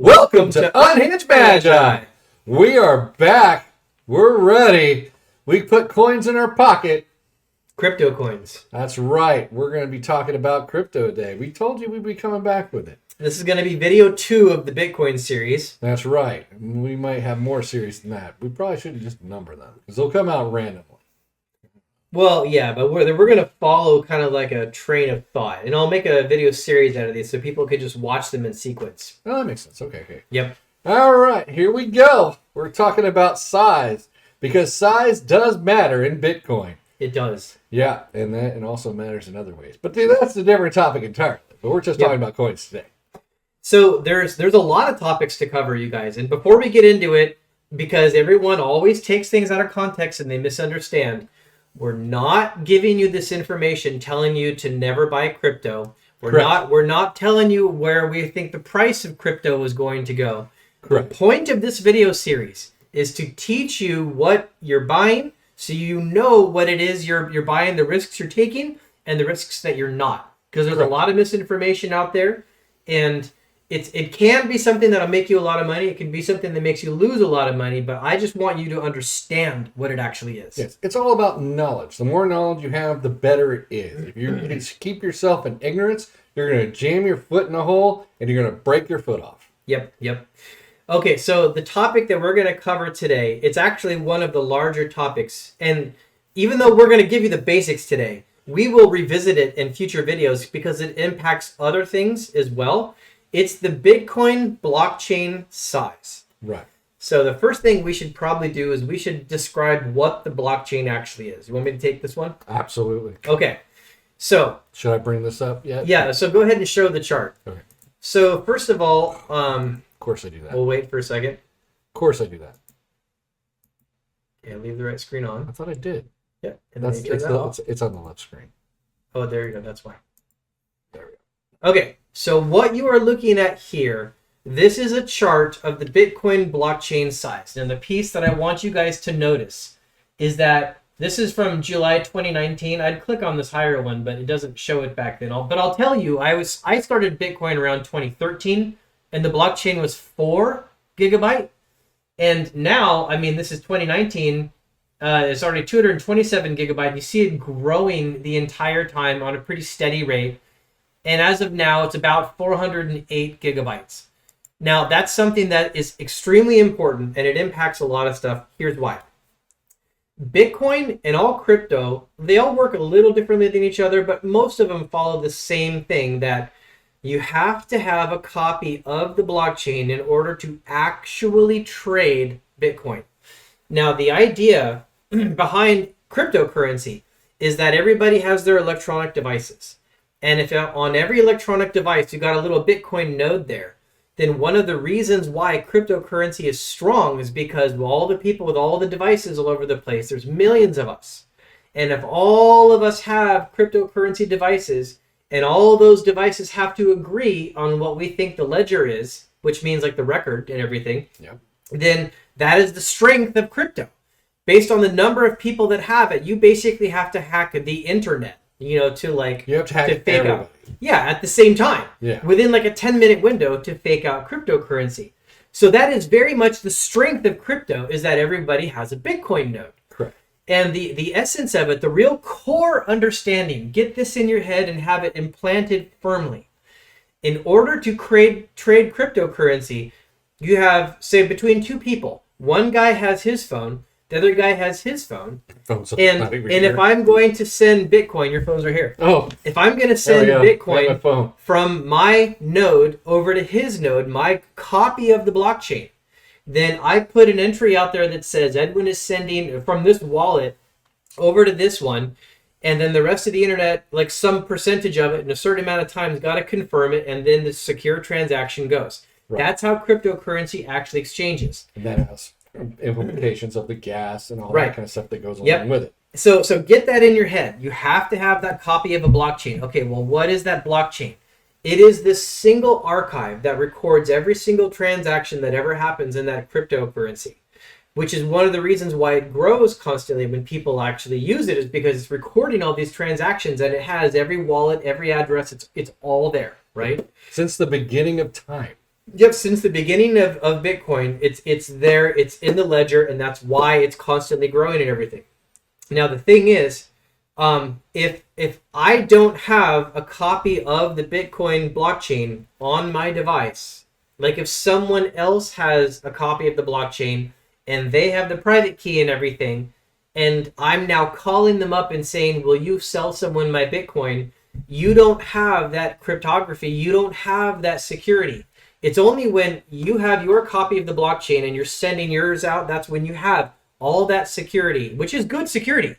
Welcome to Unhinged Magi. We are back. We're ready. We put coins in our pocket. Crypto coins. That's right. We're going to be talking about crypto today. We told you we'd be coming back with it. This is going to be video 2 of the Bitcoin series. That's right. We might have more series than that. We probably shouldn't just number them because they'll come out randomly. Well, yeah, but we're going to follow kind of like a train of thought. And I'll make a video series out of these so people could just watch them in sequence. Oh, that makes sense. Okay. Yep. All right, here we go. We're talking about size because size does matter in Bitcoin. It does. Yeah, and that also matters in other ways. But that's a different topic entirely. But we're just talking about coins today. So there's a lot of topics to cover, you guys. And before we get into it, because everyone always takes things out of context and they misunderstand, we're not giving you this information telling you to never buy crypto. We're not telling you where we think the price of crypto is going to go. Correct. The point of this video series is to teach you what you're buying so you know what it is you're buying, the risks you're taking, and the risks that you're not. Because there's a lot of misinformation out there, and it can be something that'll make you a lot of money. It can be something that makes you lose a lot of money, but I just want you to understand what it actually is. Yes, it's all about knowledge. The more knowledge you have, the better it is. If you keep yourself in ignorance, you're going to jam your foot in a hole, and you're going to break your foot off. Yep. Okay, so the topic that we're going to cover today, it's actually one of the larger topics. And even though we're going to give you the basics today, we will revisit it in future videos because it impacts other things as well. It's the Bitcoin blockchain size. Right. So the first thing we should probably do is we should describe what the blockchain actually is. You want me to take this one? Absolutely. Okay. So should I bring this up yet? Yeah, so go ahead and show the chart. Okay. So first of all, of course I do that. We'll wait for a second. Of course I do that. Okay, leave the right screen on. I thought I did. Yeah. And it's on the left screen. Oh, there you go. That's why. There we go. Okay, so what you are looking at here, this is a chart of the Bitcoin blockchain size. And the piece that I want you guys to notice is that this is from July 2019. I'd click on this higher one, but it doesn't show it back then. But I'll tell you, I started Bitcoin around 2013, and the blockchain was 4 gigabyte. And now, I mean, this is 2019. It's already 227 gigabyte. You see it growing the entire time on a pretty steady rate. And as of now, it's about 408 gigabytes. Now, that's something that is extremely important, and it impacts a lot of stuff. Here's why. Bitcoin and all crypto, they all work a little differently than each other, but most of them follow the same thing, that you have to have a copy of the blockchain in order to actually trade Bitcoin. Now, the idea behind cryptocurrency is that everybody has their electronic devices. And if on every electronic device you got a little Bitcoin node there, then one of the reasons why cryptocurrency is strong is because all the people with all the devices all over the place, there's millions of us. And if all of us have cryptocurrency devices, and all those devices have to agree on what we think the ledger is, which means like the record and everything, then that is the strength of crypto. Based on the number of people that have it, you basically have to hack the internet, to like... You have to hack fake everybody. out. Yeah, at the same time. Yeah. Within like a 10-minute window to fake out cryptocurrency. So that is very much the strength of crypto, is that everybody has a Bitcoin node. Correct. And the essence of it, the real core understanding, get this in your head and have it implanted firmly. In order to trade cryptocurrency, you have, say, between two people. One guy has his phone, the other guy has his phone. And if I'm going to send Bitcoin, your phones are here. Oh. If I'm going to send Bitcoin from my node over to his node, my copy of the blockchain, then I put an entry out there that says Edwin is sending from this wallet over to this one, and then the rest of the internet, like some percentage of it in a certain amount of time, has got to confirm it, and then the secure transaction goes. Right. That's how cryptocurrency actually exchanges. And that has implications of the gas and all that kind of stuff that goes along with it. So get that in your head. You have to have that copy of a blockchain. Okay, well, what is that blockchain? It is this single archive that records every single transaction that ever happens in that cryptocurrency, which is one of the reasons why it grows constantly when people actually use it, is because it's recording all these transactions, and it has every wallet, every address. It's all there, right? Since the beginning of time. Yep, since the beginning of Bitcoin, it's there, it's in the ledger, and that's why it's constantly growing and everything. Now the thing is, if I don't have a copy of the Bitcoin blockchain on my device, like if someone else has a copy of the blockchain and they have the private key and everything, and I'm now calling them up and saying, will you sell someone my Bitcoin? You don't have that cryptography. You don't have that security. It's only when you have your copy of the blockchain and you're sending yours out, that's when you have all that security, which is good security.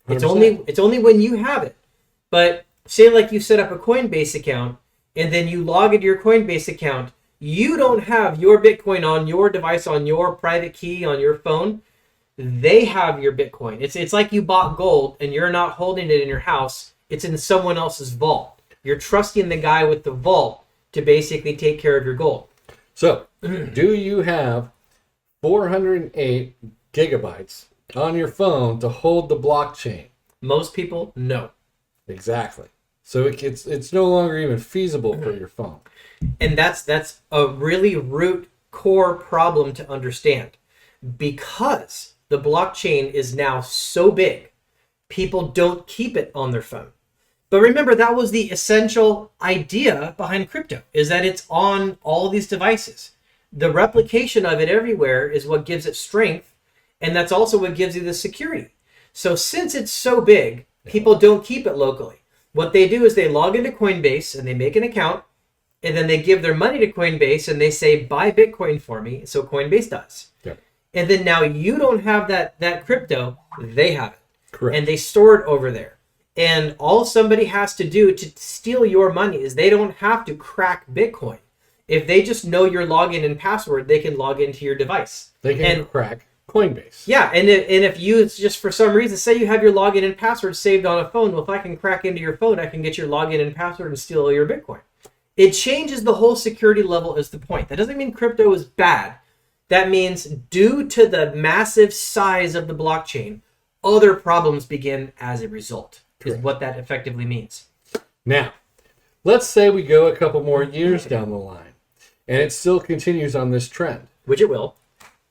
It's 100%. it's only when you have it. But say like you set up a Coinbase account and then you log into your Coinbase account, you don't have your Bitcoin on your device, on your private key, on your phone. They have your Bitcoin. It's like you bought gold and you're not holding it in your house. It's in someone else's vault. You're trusting the guy with the vault to basically take care of your gold. So, do you have 408 gigabytes on your phone to hold the blockchain? Most people, no. Exactly. So it's no longer even feasible for your phone. And that's a really root core problem to understand. Because the blockchain is now so big, people don't keep it on their phone. But remember, that was the essential idea behind crypto, is that it's on all these devices. The replication of it everywhere is what gives it strength, and that's also what gives you the security. So since it's so big, people don't keep it locally. What they do is they log into Coinbase and they make an account, and then they give their money to Coinbase and they say, buy Bitcoin for me. So Coinbase does. Yep. And then now you don't have that crypto, they have it. Correct. And they store it over there. And all somebody has to do to steal your money is they don't have to crack Bitcoin. If they just know your login and password, they can log into your device. They can crack Coinbase. Yeah, and if you just for some reason say you have your login and password saved on a phone, well, if I can crack into your phone, I can get your login and password and steal all your Bitcoin. It changes the whole security level is the point. That doesn't mean crypto is bad. That means due to the massive size of the blockchain, other problems begin as a result. Correct. Is what that effectively means. Now, let's say we go a couple more years down the line, and it still continues on this trend. Which it will.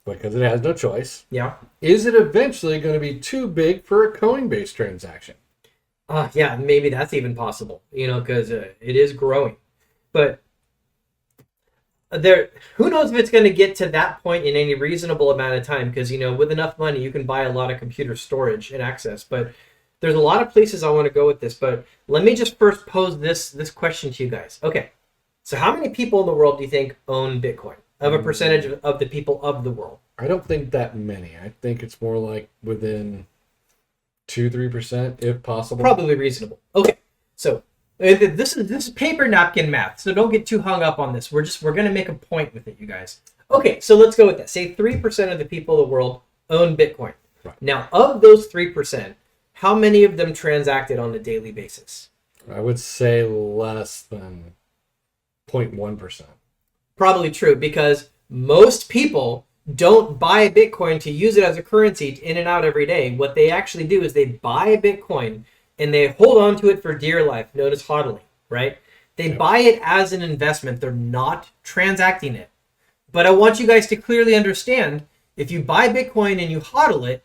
Because it has no choice. Yeah. Is it eventually going to be too big for a Coinbase transaction? Yeah, maybe that's even possible, because it is growing. But who knows if it's going to get to that point in any reasonable amount of time, because, with enough money, you can buy a lot of computer storage and access. But there's a lot of places I want to go with this, but let me just first pose this question to you guys. Okay, so how many people in the world do you think own Bitcoin? Of a percentage of the people of the world? I don't think that many. I think it's more like within 2-3%, if possible. Probably reasonable. Okay, so this is paper napkin math, so don't get too hung up on this. We're going to make a point with it, you guys. Okay, so let's go with that. Say 3% of the people of the world own Bitcoin. Right. Now, of those 3%, how many of them transacted on a daily basis? I would say less than 0.1%. Probably true, because most people don't buy Bitcoin to use it as a currency in and out every day. What they actually do is they buy Bitcoin and they hold on to it for dear life, known as hodling, right? They buy it as an investment. They're not transacting it. But I want you guys to clearly understand, if you buy Bitcoin and you hodl it,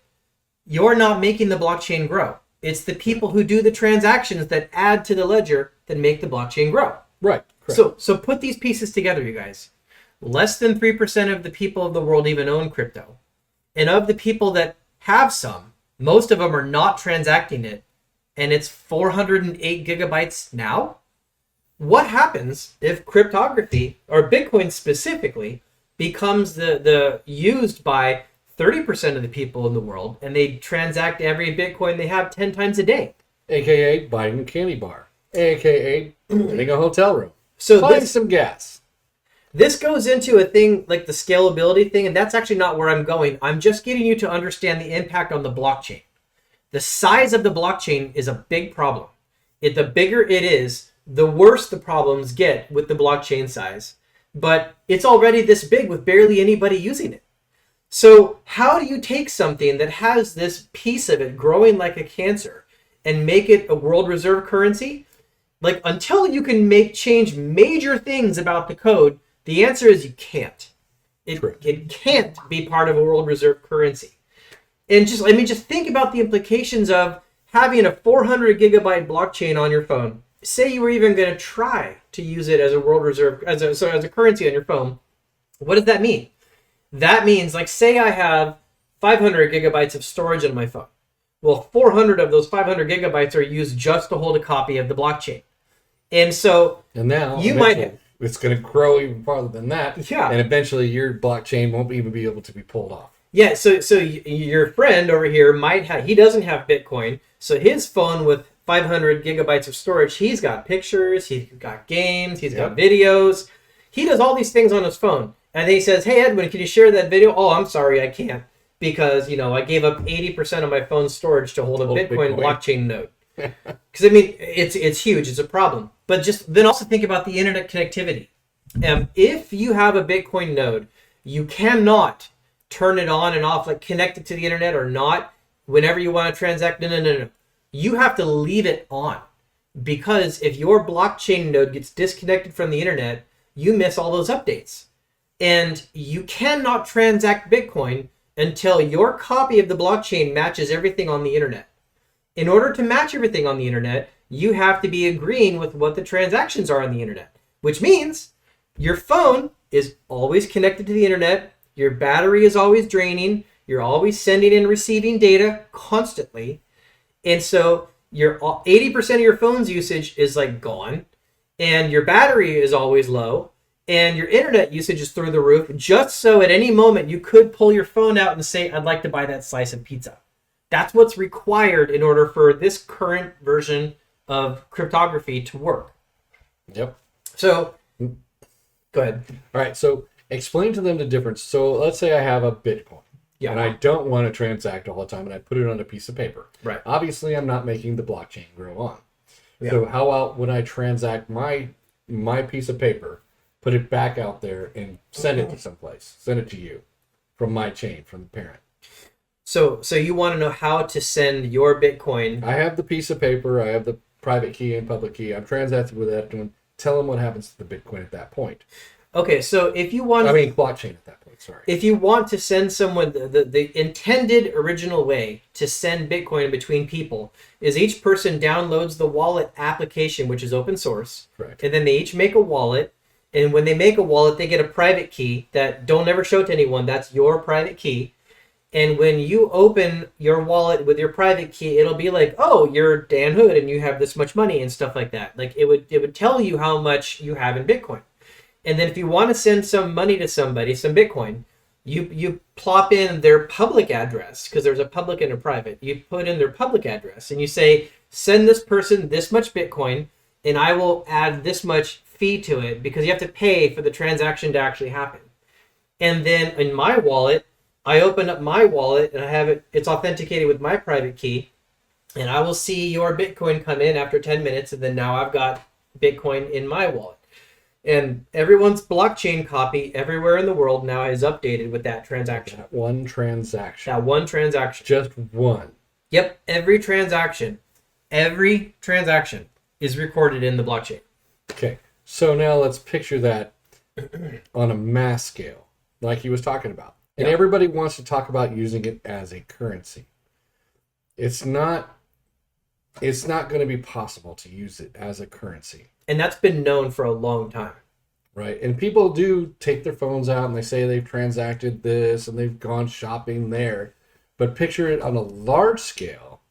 you're not making the blockchain grow. It's the people who do the transactions that add to the ledger that make the blockchain grow. Right. Correct. So put these pieces together, you guys. Less than 3% of the people of the world even own crypto. And of the people that have some, most of them are not transacting it. And it's 408 gigabytes now. What happens if cryptography, or Bitcoin specifically, becomes the used by 30% of the people in the world, and they transact every Bitcoin they have 10 times a day? AKA buying a candy bar. AKA getting a hotel room. So buying some gas. This goes into a thing like the scalability thing, and that's actually not where I'm going. I'm just getting you to understand the impact on the blockchain. The size of the blockchain is a big problem. The bigger it is, the worse the problems get with the blockchain size. But it's already this big with barely anybody using it. So how do you take something that has this piece of it growing like a cancer and make it a world reserve currency? Like, until you can change major things about the code, The answer is you can't. Correct. It can't be part of a world reserve currency. And just think about the implications of having a 400 gigabyte blockchain on your phone. Say you were even going to try to use it as a world reserve, as a currency on your phone. What does that mean? That means, like, say I have 500 gigabytes of storage on my phone. Well, 400 of those 500 gigabytes are used just to hold a copy of the blockchain. And so now you might have, it's going to grow even farther than that. Yeah. And eventually your blockchain won't even be able to be pulled off. Yeah, so your friend over here he doesn't have Bitcoin, so his phone with 500 gigabytes of storage, he's got pictures, he's got games, he's got videos. He does all these things on his phone. And then he says, hey, Edwin, can you share that video? Oh, I'm sorry, I can't. Because, I gave up 80% of my phone's storage to hold a Bitcoin blockchain node. Because, it's huge. It's a problem. But then also think about the internet connectivity. If you have a Bitcoin node, you cannot turn it on and off, like connect it to the internet or not, whenever you want to transact. No. You have to leave it on. Because if your blockchain node gets disconnected from the internet, you miss all those updates. And you cannot transact Bitcoin until your copy of the blockchain matches everything on the internet. In order to match everything on the internet, you have to be agreeing with what the transactions are on the internet, which means your phone is always connected to the internet, your battery is always draining, you're always sending and receiving data constantly, and so your 80% of your phone's usage is like gone, and your battery is always low, and your internet usage is through the roof, just so at any moment you could pull your phone out and say, I'd like to buy that slice of pizza. That's what's required in order for this current version of cryptography to work. Yep. So, go ahead. All right, so explain to them the difference. So let's say I have a Bitcoin. Yeah. And I don't want to transact all the time, and I put it on a piece of paper. Right. Obviously, I'm not making the blockchain grow on. Yeah. So how about when I transact my piece of paper, put it back out there and send it to someplace, send it to you from my chain, from the parent. So you want to know how to send your Bitcoin. I have the piece of paper, I have the private key and public key. I'm transacting with Edwin. Tell them what happens to the Bitcoin at that point. Okay, so if you want... blockchain at that point, sorry. If you want to send someone, the intended original way to send Bitcoin between people is each person downloads the wallet application, which is open source. Correct. And then they each make a wallet. And when they make a wallet, they get a private key that don't ever show to anyone. That's your private key. And when you open your wallet with your private key, it'll be like, oh, you're Dan Hood and you have this much money and stuff like that. Like it would tell you how much you have in Bitcoin. And then if you want to send some money to somebody, some Bitcoin, you plop in their public address, because there's a public and a private. You put in their public address and you say, send this person this much Bitcoin and I will add this much fee to it, because you have to pay for the transaction to actually happen. And then in my wallet, I open up my wallet and I have it's authenticated with my private key, and I will see your Bitcoin come in after 10 minutes, and then now I've got Bitcoin in my wallet. And everyone's blockchain copy everywhere in the world now is updated with that transaction. That one transaction. That one transaction. Just one. Yep, every transaction is recorded in the blockchain. Okay, so now let's picture that on a mass scale, like he was talking about. And everybody wants to talk about using it as a currency. It's not going to be possible to use it as a currency. And that's been known for a long time. Right. And people do take their phones out and they say they've transacted this and they've gone shopping there. But picture it on a large scale,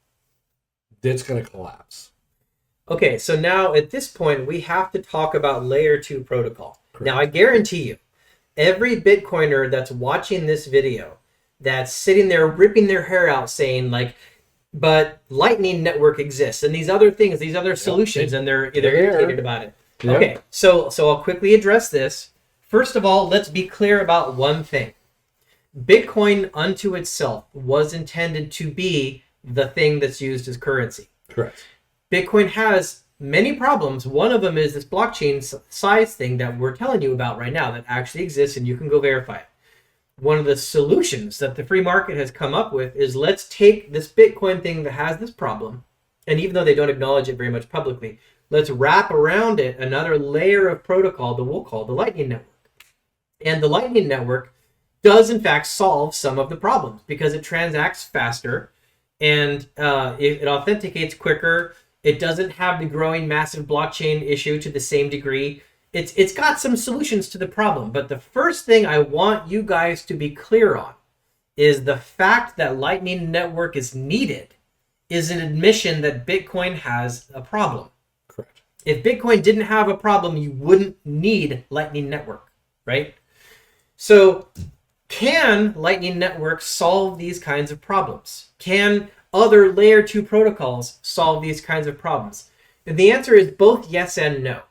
it's going to collapse. Okay, so now at this point, we have to talk about layer 2 protocol. Correct. Now, I guarantee you, every Bitcoiner that's watching this video, that's sitting there ripping their hair out saying, like, but Lightning Network exists and these other things, these other solutions, and they're irritated about it. Yep. Okay, so I'll quickly address this. First of all, let's be clear about one thing. Bitcoin unto itself was intended to be the thing that's used as currency. Correct. Bitcoin has many problems. One of them is this blockchain size thing that we're telling you about right now that actually exists, and you can go verify it. One of the solutions that the free market has come up with is, let's take this Bitcoin thing that has this problem, and even though they don't acknowledge it very much publicly, let's wrap around it another layer of protocol that we'll call the Lightning Network. And the Lightning Network does, in fact, solve some of the problems because it transacts faster and it authenticates quicker. It doesn't have the growing massive blockchain issue to the same degree. It's got some solutions to the problem. But the first thing I want you guys to be clear on is the fact that Lightning Network is needed is an admission that Bitcoin has a problem. Correct. If Bitcoin didn't have a problem, you wouldn't need Lightning Network, right? So can Lightning Network solve these kinds of problems? Can other layer 2 protocols solve these kinds of problems? And the answer is both yes and no.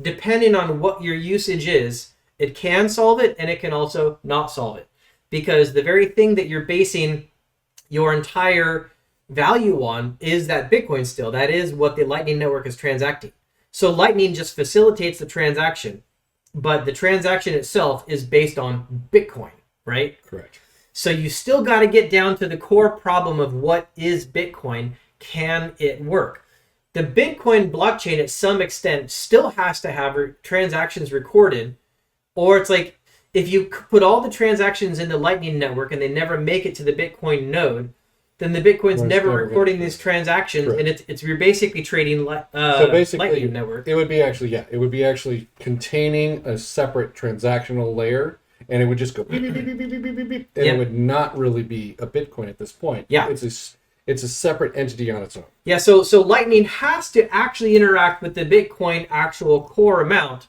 Depending on what your usage is, it can solve it and it can also not solve it. Because the very thing that you're basing your entire value on is that Bitcoin still. That is what the Lightning Network is transacting. So Lightning just facilitates the transaction, but the transaction itself is based on Bitcoin, right? Correct. So you still got to get down to the core problem of what is Bitcoin. Can it work? The Bitcoin blockchain at some extent still has to have transactions recorded, or it's like if you put all the transactions in the Lightning Network and they never make it to the Bitcoin node, then the Bitcoin's never recording these transactions, correct. And you're basically trading so basically, Lightning Network. It would be actually containing a separate transactional layer, and it would just go beep, beep, beep, beep, beep, beep, beep, beep, and it would not really be a Bitcoin at this point. Yeah. It's a separate entity on its own. Yeah, so Lightning has to actually interact with the Bitcoin actual core amount,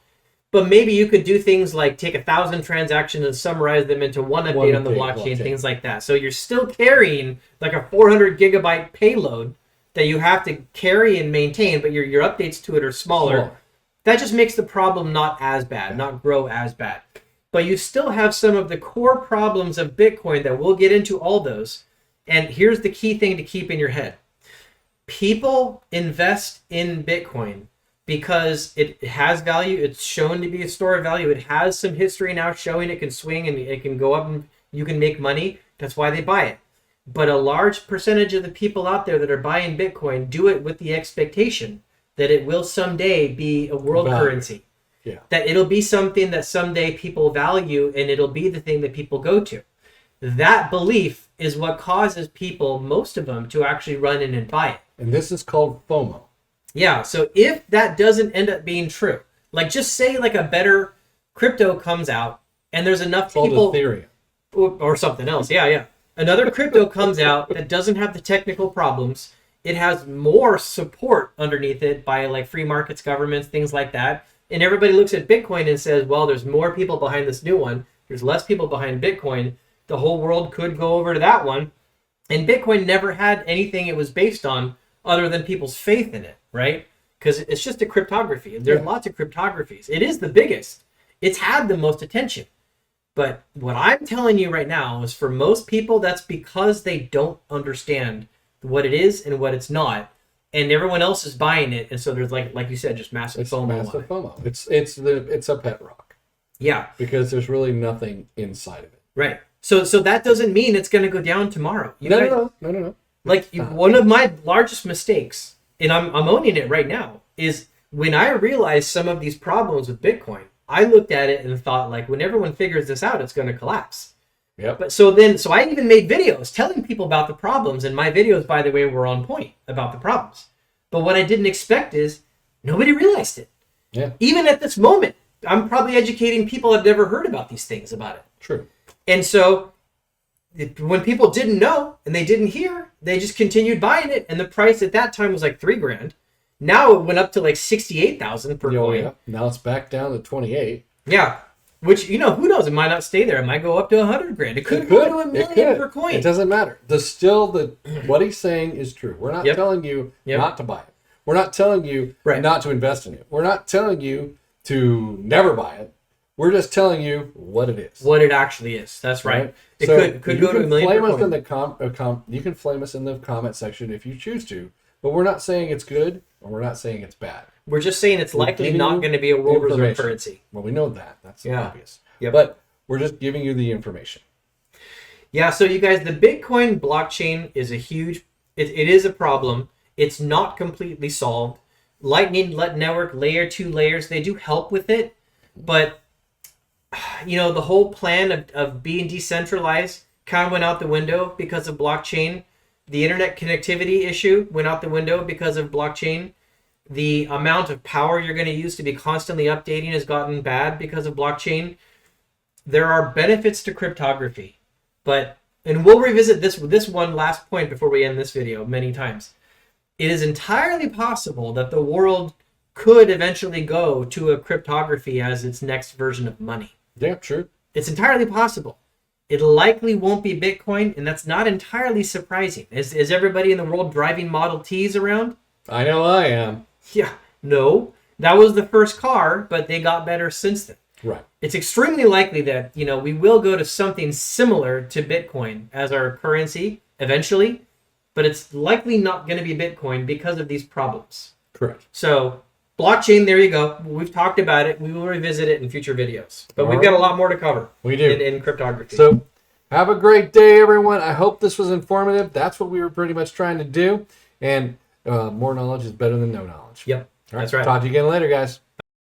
but maybe you could do things like take 1,000 transactions and summarize them into one update on the blockchain, things like that. So you're still carrying like a 400 gigabyte payload that you have to carry and maintain, but your updates to it are smaller. That just makes the problem not as bad, not grow as bad. But you still have some of the core problems of Bitcoin that we'll get into all those. And here's the key thing to keep in your head. People invest in Bitcoin because it has value. It's shown to be a store of value. It has some history now showing it can swing and it can go up and you can make money. That's why they buy it. But a large percentage of the people out there that are buying Bitcoin do it with the expectation that it will someday be a world currency. Yeah. That it'll be something that someday people value and it'll be the thing that people go to. That belief is what causes people, most of them, to actually run in and buy it. And this is called FOMO. Yeah, so if that doesn't end up being true, like just say like a better crypto comes out and there's enough people... Ethereum. Or something else, yeah. Another crypto comes out that doesn't have the technical problems. It has more support underneath it by like free markets, governments, things like that. And everybody looks at Bitcoin and says, well, there's more people behind this new one. There's less people behind Bitcoin. The whole world could go over to that one. And Bitcoin never had anything it was based on other than people's faith in it, right? Because it's just a cryptography. There's lots of cryptographies. It is the biggest. It's had the most attention. But what I'm telling you right now is for most people, that's because they don't understand what it is and what it's not. And everyone else is buying it. And so there's like you said, just massive FOMO. Massive FOMO. It's a pet rock. Yeah. Because there's really nothing inside of it. Right. So that doesn't mean it's going to go down tomorrow. No. Like one of my largest mistakes, and I'm owning it right now, is when I realized some of these problems with Bitcoin, I looked at it and thought like when everyone figures this out, it's going to collapse. Yep. But so I even made videos telling people about the problems, and my videos, by the way, were on point about the problems. But what I didn't expect is nobody realized it. Yeah. Even at this moment, I'm probably educating people that have never heard about these things about it. True. And so when people didn't know and they didn't hear, they just continued buying it. And the price at that time was like $3,000. Now it went up to like 68,000 per coin. Yeah. Now it's back down to 28. Yeah. Which, who knows? It might not stay there. It might go up to $100,000. It could go to $1 million per coin. It doesn't matter. What he's saying is true. We're not telling you not to buy it. We're not telling you not to invest in it. We're not telling you to never buy it. We're just telling you what it is. What it actually is. That's right. It could go to $1 million per coin. You can flame us in the comment section if you choose to, but we're not saying it's good or we're not saying it's bad. We're just saying it's likely not going to be a world reserve currency. Well, we know that. That's obvious. Yep. But we're just giving you the information. Yeah, so you guys, the Bitcoin blockchain is it is a problem. It's not completely solved. Lightning Network, layer 2 layers, they do help with it, but the whole plan of being decentralized kind of went out the window because of blockchain. The internet connectivity issue went out the window because of blockchain. The amount of power you're going to use to be constantly updating has gotten bad because of blockchain. There are benefits to cryptography, and we'll revisit this one last point before we end this video many times. It is entirely possible that the world could eventually go to a cryptography as its next version of money. Yeah, sure. It's entirely possible. It likely won't be Bitcoin, and that's not entirely surprising. Is everybody in the world driving Model Ts around? I know I am. Yeah, no. That was the first car, but they got better since then. Right. It's extremely likely that, we will go to something similar to Bitcoin as our currency eventually, but it's likely not going to be Bitcoin because of these problems. Correct. So, blockchain, there you go. We've talked about it. We will revisit it in future videos. But we've All right. got a lot more to cover. We do. In cryptography. So, have a great day, everyone. I hope this was informative. That's what we were pretty much trying to do. And more knowledge is better than no knowledge. Yep, All right, that's right. Talk to you again later, guys.